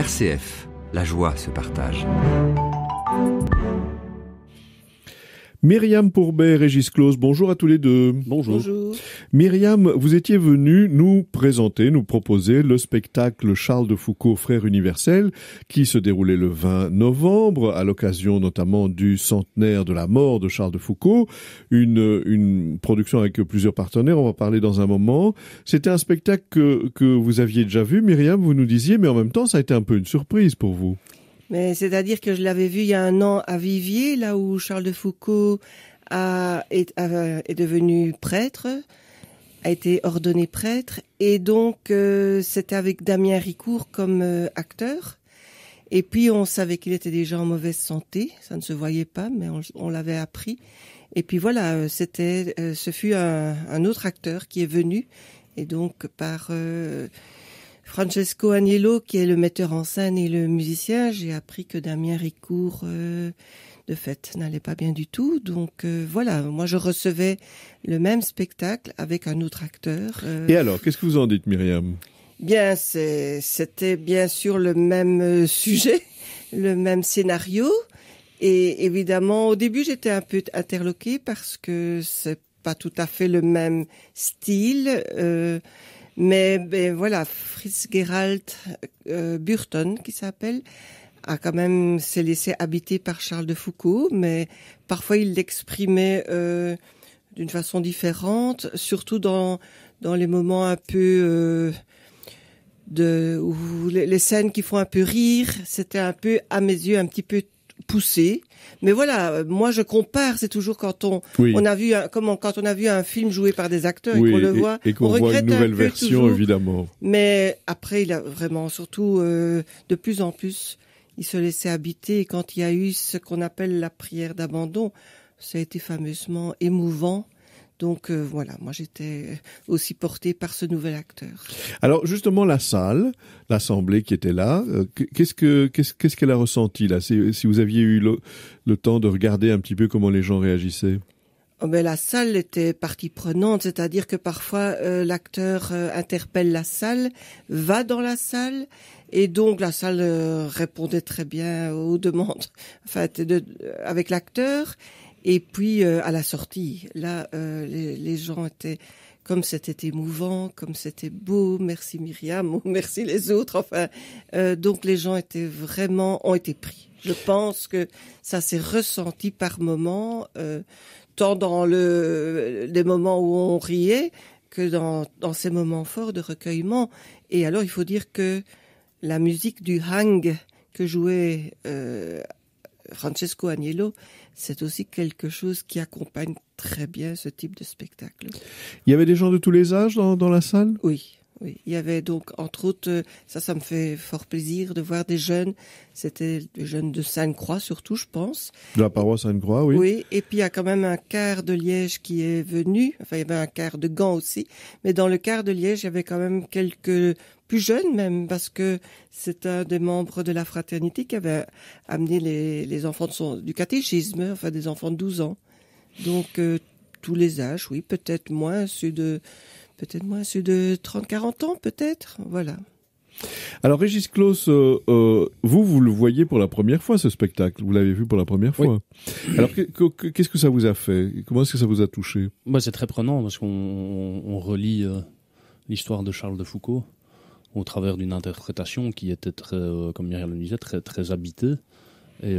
RCF, la joie se partage. Myriam Pourbet, Régis Claus, bonjour à tous les deux. Bonjour. Myriam, vous étiez venue nous proposer le spectacle Charles de Foucault, frère universel, qui se déroulait le 20 novembre, à l'occasion notamment du centenaire de la mort de Charles de Foucault. Une production avec plusieurs partenaires, on va parler dans un moment. C'était un spectacle que vous aviez déjà vu, Myriam, vous nous disiez, mais en même temps, ça a été un peu une surprise pour vous. Mais c'est-à-dire que je l'avais vu il y a 1 an à Viviers, là où Charles de Foucault est devenu prêtre, a été ordonné prêtre, et donc c'était avec Damien Ricourt comme acteur. Et puis on savait qu'il était déjà en mauvaise santé, ça ne se voyait pas, mais on l'avait appris. Et puis voilà, ce fut un autre acteur qui est venu, et donc par Francesco Agnello, qui est le metteur en scène et le musicien, j'ai appris que Damien Ricourt, de fait, n'allait pas bien du tout. Donc voilà, moi je recevais le même spectacle avec un autre acteur. Et alors, qu'est-ce que vous en dites, Myriam ? Bien, c'était bien sûr le même sujet, le même scénario. Et évidemment, au début, j'étais un peu interloquée parce que c'est pas tout à fait le même style. Mais voilà, Fritz Gerald Burton, qui s'appelle, a quand même s'est laissé habiter par Charles de Foucault, mais parfois il l'exprimait d'une façon différente, surtout dans les moments un peu où les scènes qui font un peu rire, c'était un peu, à mes yeux, un petit peu poussé. Mais voilà, moi je compare, c'est toujours quand on a vu quand on a vu un film joué par des acteurs et qu'on le voit, et qu'on voit une nouvelle version toujours. Évidemment. Mais après il a vraiment surtout de plus en plus il se laissait habiter, et quand il y a eu ce qu'on appelle la prière d'abandon, ça a été fameusement émouvant. Donc voilà, moi j'étais aussi portée par ce nouvel acteur. Alors justement, la salle, l'assemblée qui était là, qu'est-ce qu'elle a ressenti là, si vous aviez eu le temps de regarder un petit peu comment les gens réagissaient? Oh ben, la salle était partie prenante, c'est-à-dire que parfois l'acteur interpelle la salle, va dans la salle, et donc la salle répondait très bien aux demandes, avec l'acteur. Et puis à la sortie, là, les gens étaient, comme c'était émouvant, comme c'était beau, merci Myriam, ou merci les autres. Enfin, donc les gens ont été pris. Je pense que ça s'est ressenti par moments, tant dans les moments où on riait que dans ces moments forts de recueillement. Et alors, il faut dire que la musique du hang que jouait Francesco Agnello, c'est aussi quelque chose qui accompagne très bien ce type de spectacle. Il y avait des gens de tous les âges dans la salle ? Oui. Il y avait donc, entre autres, ça me fait fort plaisir de voir des jeunes. C'était des jeunes de Sainte-Croix, surtout, je pense. De la paroisse Sainte-Croix, oui. Oui, et puis il y a quand même un quart de Liège qui est venu. Enfin, il y avait un quart de Gand aussi. Mais dans le quart de Liège, il y avait quand même quelques plus jeunes même, parce que c'est un des membres de la fraternité qui avait amené les enfants du catéchisme, enfin des enfants de 12 ans. Donc, tous les âges, oui, peut-être moins ceux de 30-40 ans, peut-être, voilà. Alors, Régis Claus, vous le voyez pour la première fois, ce spectacle. Vous l'avez vu pour la première fois. Oui. Alors, qu'est-ce que ça vous a fait ? Comment est-ce que ça vous a touché ? C'est très prenant, parce qu'on relit l'histoire de Charles de Foucault au travers d'une interprétation qui était très, comme Myriam le disait, très, très habitée. Et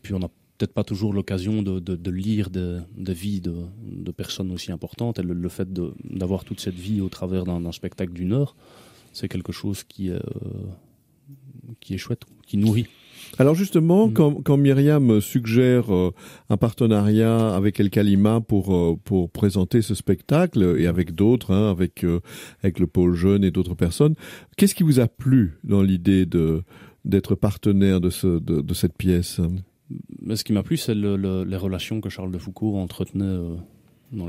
puis, on n'a peut-être pas toujours l'occasion de lire des vies de personnes aussi importantes. Et le fait d'avoir toute cette vie au travers d'un spectacle d'1 heure, c'est quelque chose qui est chouette, qui nourrit. Alors justement, quand Myriam suggère un partenariat avec El Kalima pour présenter ce spectacle, et avec d'autres, avec le pôle jeune et d'autres personnes, qu'est-ce qui vous a plu dans l'idée d'être partenaire de cette pièce ? Mais ce qui m'a plu, c'est les relations que Charles de Foucault entretenait dans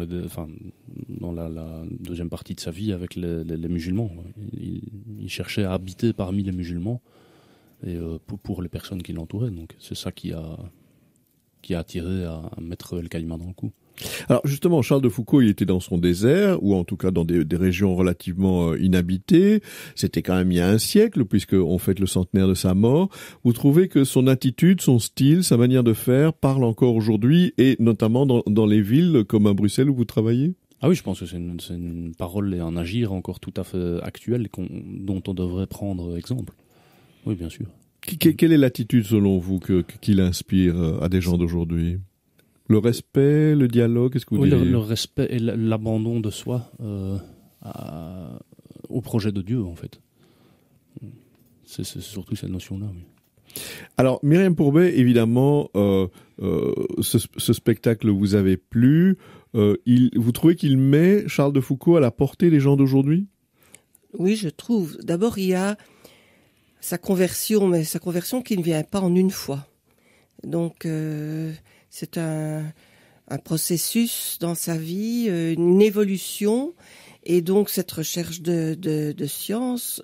la deuxième partie de sa vie avec les musulmans. Il cherchait à habiter parmi les musulmans, et pour les personnes qui l'entouraient. Donc c'est ça qui a attiré à mettre El Kalima dans le coup. Alors justement, Charles de Foucault, il était dans son désert, ou en tout cas dans des régions relativement inhabitées. C'était quand même il y a un siècle, puisqu'on fête le centenaire de sa mort. Vous trouvez que son attitude, son style, sa manière de faire parle encore aujourd'hui, et notamment dans les villes comme à Bruxelles où vous travaillez? Ah oui, je pense que c'est une parole et un agir encore tout à fait actuel dont on devrait prendre exemple. Oui, bien sûr. Quelle est l'attitude selon vous qu'il inspire à des gens d'aujourd'hui? Le respect, le dialogue, qu'est-ce que vous diriez? Le respect et l'abandon de soi au projet de Dieu, en fait. C'est surtout cette notion-là. Oui. Alors, Myriam Pourbet, évidemment, ce spectacle vous avait plu. Vous trouvez qu'il met Charles de Foucault à la portée des gens d'aujourd'hui? Oui, je trouve. D'abord, il y a sa conversion, mais sa conversion qui ne vient pas en une fois. Donc, c'est un processus dans sa vie, une évolution, et donc cette recherche de sens,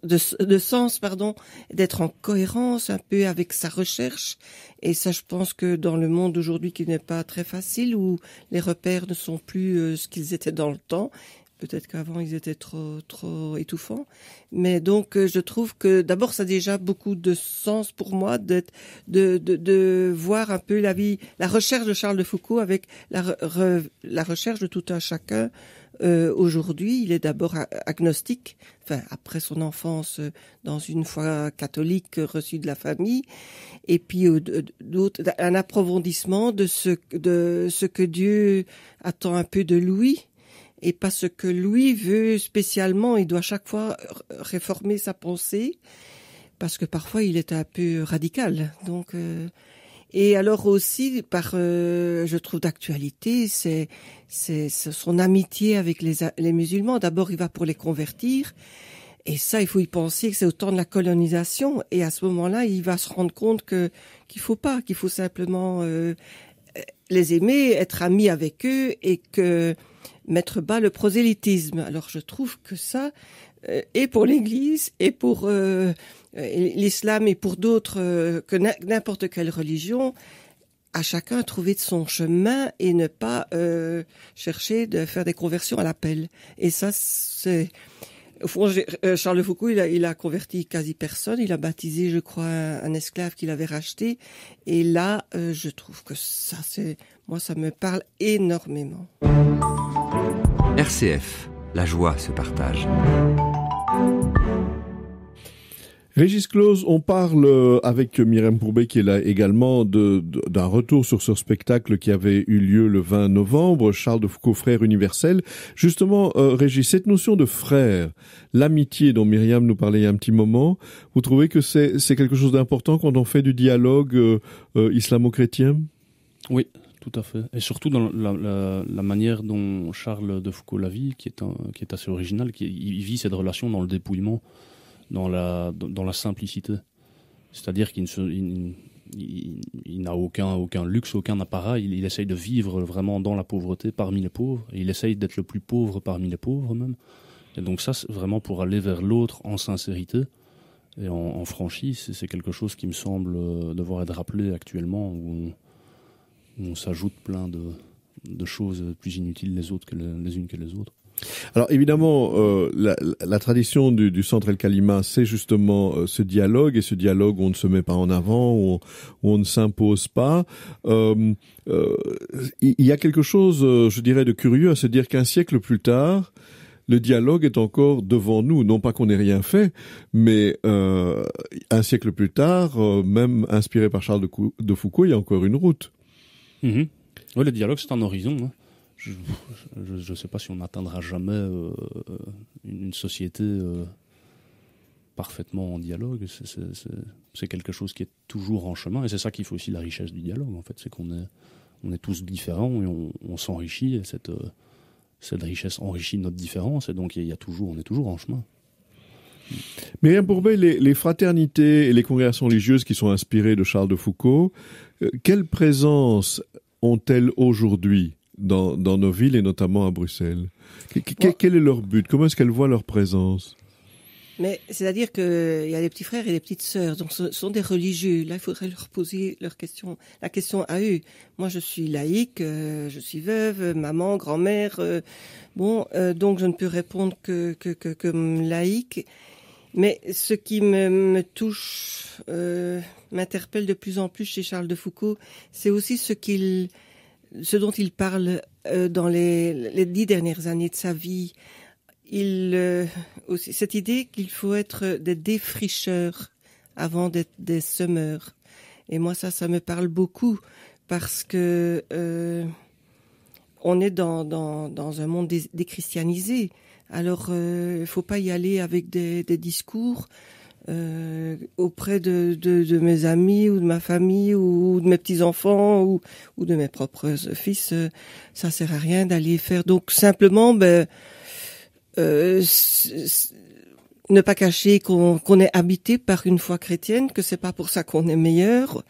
d'être en cohérence un peu avec sa recherche. Et ça, je pense que dans le monde d'aujourd'hui qui n'est pas très facile, où les repères ne sont plus ce qu'ils étaient dans le temps, peut-être qu'avant ils étaient trop étouffants. Mais donc je trouve que d'abord ça a déjà beaucoup de sens pour moi de voir un peu la vie, la recherche de Charles de Foucault avec la recherche de tout un chacun. Aujourd'hui, il est d'abord agnostique, enfin après son enfance dans une foi catholique reçue de la famille, et puis un approfondissement de ce que Dieu attend un peu de lui. Et pas ce que lui veut spécialement. Il doit chaque fois réformer sa pensée, parce que parfois il est un peu radical. Donc, et alors aussi, je trouve d'actualité, c'est son amitié avec les musulmans. D'abord, il va pour les convertir. Et ça, il faut y penser que c'est au temps de la colonisation. Et à ce moment-là, il va se rendre compte qu'il faut simplement les aimer, être ami avec eux, et que mettre bas le prosélytisme. Alors je trouve que ça, et pour l'Église, et pour l'islam, et pour d'autres, que n'importe quelle religion, à chacun trouver de son chemin et ne pas chercher de faire des conversions à l'appel. Et ça, c'est... Au fond, Charles de Foucault, il a converti quasi personne. Il a baptisé, je crois, un esclave qu'il avait racheté. Et là, je trouve que ça, moi, ça me parle énormément. RCF, la joie se partage. Régis Clauze, on parle avec Myriam Pourbet qui est là également d'un retour sur ce spectacle qui avait eu lieu le 20 novembre, Charles de Foucault, frère universel. Justement, Régis, cette notion de frère, l'amitié dont Myriam nous parlait il y a un petit moment, vous trouvez que c'est quelque chose d'important quand on fait du dialogue islamo-chrétien? Oui, tout à fait. Et surtout dans la manière dont Charles de Foucault la vit, qui est assez originale, il vit cette relation dans le dépouillement, dans la simplicité. C'est-à-dire qu'il n'a aucun luxe, aucun appareil. Il essaye de vivre vraiment dans la pauvreté, parmi les pauvres. Et il essaye d'être le plus pauvre parmi les pauvres même. Et donc ça, c'est vraiment pour aller vers l'autre en sincérité et en franchise. C'est quelque chose qui me semble devoir être rappelé actuellement, où on s'ajoute plein de choses plus inutiles les unes que les autres. Alors évidemment, la tradition du Centre El Kalima, c'est justement ce dialogue, et ce dialogue où on ne se met pas en avant, où on ne s'impose pas. Il y a quelque chose, je dirais, de curieux à se dire qu'un siècle plus tard, le dialogue est encore devant nous. Non pas qu'on n'ait rien fait, mais un siècle plus tard, même inspiré par Charles de Foucault, il y a encore une route. Mmh. Oui, le dialogue, c'est un horizon, hein. Je ne sais pas si on n'atteindra jamais une société parfaitement en dialogue. C'est quelque chose qui est toujours en chemin, et c'est ça qui fait aussi la richesse du dialogue, en fait. C'est qu'on est tous différents et on s'enrichit, et cette richesse enrichit notre différence, et donc on est toujours en chemin. Myriam Pourbet, les fraternités et les congrégations religieuses qui sont inspirées de Charles de Foucault, quelle présence ont-elles aujourd'hui dans nos villes, et notamment à Bruxelles? Quel est leur but? Comment est-ce qu'elles voient leur présence? Mais c'est-à-dire que il y a des petits frères et des petites sœurs, donc ce sont des religieux. Là, il faudrait leur poser la question à eux. Moi, je suis laïque, je suis veuve, maman, grand-mère. Donc je ne peux répondre que comme laïque. Mais ce qui me touche, m'interpelle de plus en plus chez Charles de Foucault, c'est aussi ce dont il parle dans les 10 dernières années de sa vie. Aussi cette idée qu'il faut être des défricheurs avant d'être des semeurs. Et moi, ça me parle beaucoup parce que on est dans un monde déchristianisé. Alors, il faut pas y aller avec des discours auprès de mes amis ou de ma famille ou de mes petits-enfants ou de mes propres fils. Ça sert à rien d'aller faire. Donc, simplement, ne pas cacher qu'on est habité par une foi chrétienne, que c'est pas pour ça qu'on est meilleur,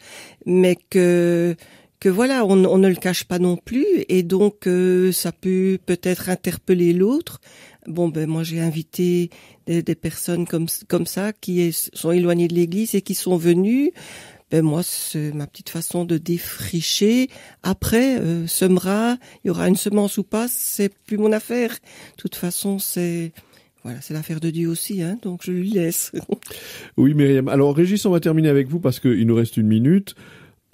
mais que voilà, on ne le cache pas non plus, et donc ça peut-être interpeller l'autre. Moi j'ai invité des personnes comme ça qui sont éloignées de l'Église et qui sont venues. Moi c'est ma petite façon de défricher. Après semera, il y aura une semence ou pas, c'est plus mon affaire. De toute façon c'est l'affaire de Dieu aussi, hein, donc je lui laisse. Oui, Myriam. Alors Régis, on va terminer avec vous parce qu'il nous reste 1 minute.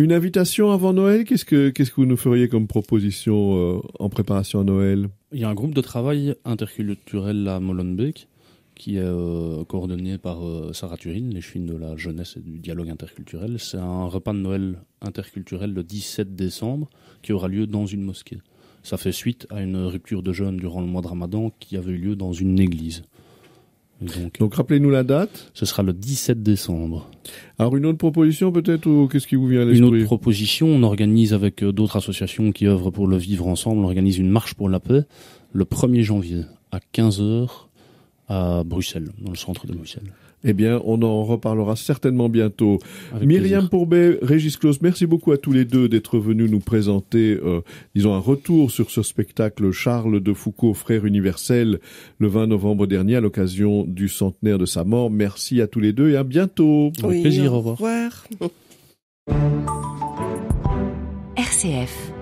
Une invitation avant Noël, qu'est-ce que vous nous feriez comme proposition en préparation à Noël? Il y a un groupe de travail interculturel à Molenbeek qui est coordonné par Sarah Turin, les chefines de la jeunesse et du dialogue interculturel. C'est un repas de Noël interculturel le 17 décembre qui aura lieu dans une mosquée. Ça fait suite à une rupture de jeûne durant le mois de Ramadan qui avait eu lieu dans une église. Donc rappelez-nous la date. Ce sera le 17 décembre. Alors une autre proposition peut-être, ou qu'est-ce qui vous vient à l'esprit? Une autre proposition, on organise avec d'autres associations qui œuvrent pour le vivre ensemble, on organise une marche pour la paix le 1er janvier à 15h à Bruxelles, dans le centre de Bruxelles. Eh bien, on en reparlera certainement bientôt. Avec Myriam plaisir. Pourbet, Régis Claus, merci beaucoup à tous les deux d'être venus nous présenter, un retour sur ce spectacle Charles de Foucault, frère universel, le 20 novembre dernier à l'occasion du centenaire de sa mort. Merci à tous les deux et à bientôt. Avec plaisir, au revoir. Au revoir. RCF